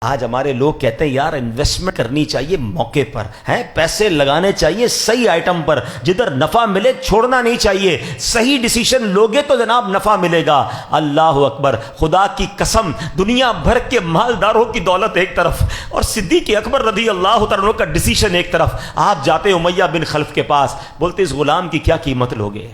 آج ہمارے لوگ کہتے ہیں یار انویسٹمنٹ کرنی چاہیے موقع پر ہیں، پیسے لگانے چاہیے صحیح آئٹم پر، جدھر نفع ملے چھوڑنا نہیں چاہیے، صحیح ڈیسیشن لوگے تو جناب نفع ملے گا۔ اللہ اکبر، خدا کی قسم، دنیا بھر کے مالداروں کی دولت ایک طرف اور صدیق اکبر رضی اللہ تعالیٰ کا ڈیسیشن ایک طرف، آپ جاتے امیہ بن خلف کے پاس، بولتے اس غلام کی کیا قیمت لوگے؟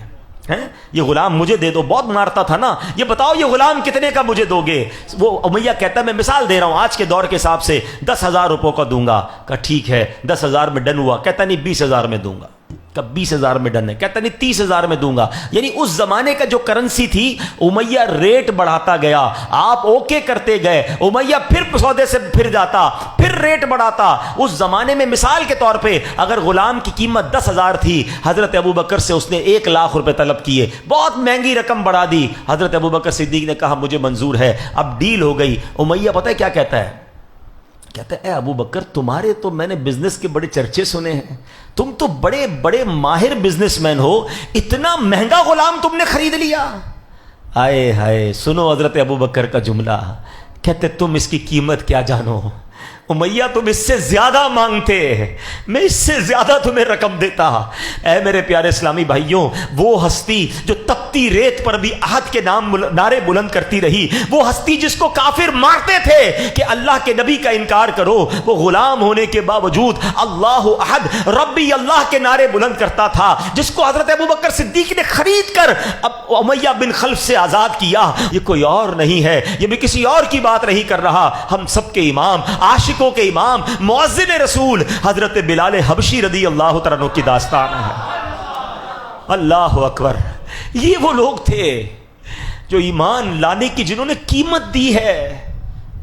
یہ غلام مجھے دے دو، بہت مارتا تھا نا، یہ بتاؤ یہ غلام کتنے کا مجھے دو گے؟ وہ امیہ کہتا ہے میں مثال دے رہا ہوں آج کے دور کے حساب سے 10,000 روپوں کا دوں گا۔ کہا ٹھیک ہے 10,000 میں ڈن ہوا۔ کہتا نہیں 20,000 میں دوں گا۔ کہ 20,000 میں ڈن ہے۔ کہتا نہیں 30,000 میں دوں گا۔ یعنی اس زمانے کا جو کرنسی تھی امیہ ریٹ بڑھاتا گیا، آپ اوکے کرتے گئے، امیہ پھر سودے سے پھر جاتا، پھر ریٹ بڑھاتا۔ اس زمانے میں مثال کے طور پہ اگر غلام کی قیمت 10,000 تھی، حضرت ابوبکر سے اس نے 1,00,000 روپے طلب کیے، بہت مہنگی رقم بڑھا دی۔ حضرت ابوبکر صدیق نے کہا مجھے منظور ہے، اب ڈیل ہو گئی۔ امیہ پتہ ہے کیا کہتا ہے؟ کہتا ہے اے ابو بکر تمہارے تو میں نے بزنس کے بڑے چرچے سنے ہیں، تم تو بڑے بڑے ماہر بزنس مین ہو، اتنا مہنگا غلام تم نے خرید لیا۔ آئے ہائے، سنو حضرت ابو بکر کا جملہ، کہتے تم اس کی قیمت کیا جانو امیہ، تم اس سے زیادہ مانگتے، میں اس سے زیادہ تمہیں رقم دیتا۔ اے میرے پیارے اسلامی بھائیوں، وہ ہستی جو تپتی ریت پر بھی عہد کے نام نعرے بلند کرتی رہی، وہ ہستی جس کو کافر مارتے تھے کہ اللہ کے نبی کا انکار کرو، وہ غلام ہونے کے باوجود اللہ احد ربی اللہ کے نعرے بلند کرتا تھا، جس کو حضرت ابوبکر صدیق نے خرید کر اب امیہ بن خلف سے آزاد کیا۔ یہ کوئی اور نہیں ہے، یہ بھی کسی اور کی بات نہیں کر رہا، ہم سب کے امام، عاشقوں کے امام، مؤذن رسول حضرت بلال حبشی رضی اللہ تعالیٰ عنہ کی داستان ہے۔ اللہ اکبر، یہ وہ لوگ تھے جو ایمان لانے کی جنہوں نے قیمت دی ہے۔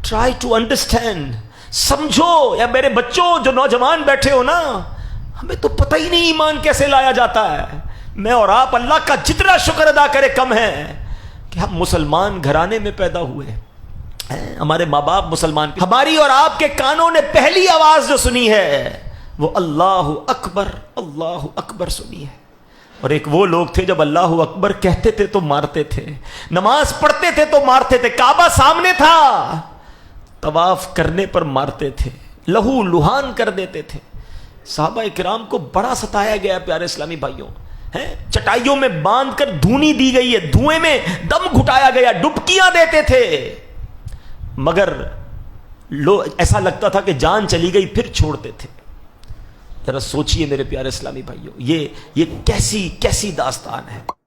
ٹرائی ٹو انڈرسٹینڈ، سمجھو۔ یا میرے بچوں جو نوجوان بیٹھے ہو نا، ہمیں تو پتہ ہی نہیں ایمان کیسے لایا جاتا ہے۔ میں اور آپ اللہ کا جتنا شکر ادا کرے کم ہے کہ ہم مسلمان گھرانے میں پیدا ہوئے، ہمارے ماں باپ مسلمان، ہماری اور آپ کے کانوں نے پہلی آواز جو سنی ہے وہ اللہ اکبر سنی ہے۔ اور ایک وہ لوگ تھے جب اللہ اکبر کہتے تھے تو مارتے تھے، نماز پڑھتے تھے تو مارتے تھے، کعبہ سامنے تھا طواف کرنے پر مارتے تھے، لہو لہان کر دیتے تھے۔ صحابہ کرام کو بڑا ستایا گیا پیارے اسلامی بھائیوں، چٹائیوں میں باندھ کر دھونی دی گئی ہے، دھوئیں میں دم گھٹایا گیا، ڈبکیاں دیتے تھے، مگر ایسا لگتا تھا کہ جان چلی گئی پھر چھوڑتے تھے۔ ذرا سوچئے میرے پیارے اسلامی بھائیوں، یہ کیسی داستان ہے۔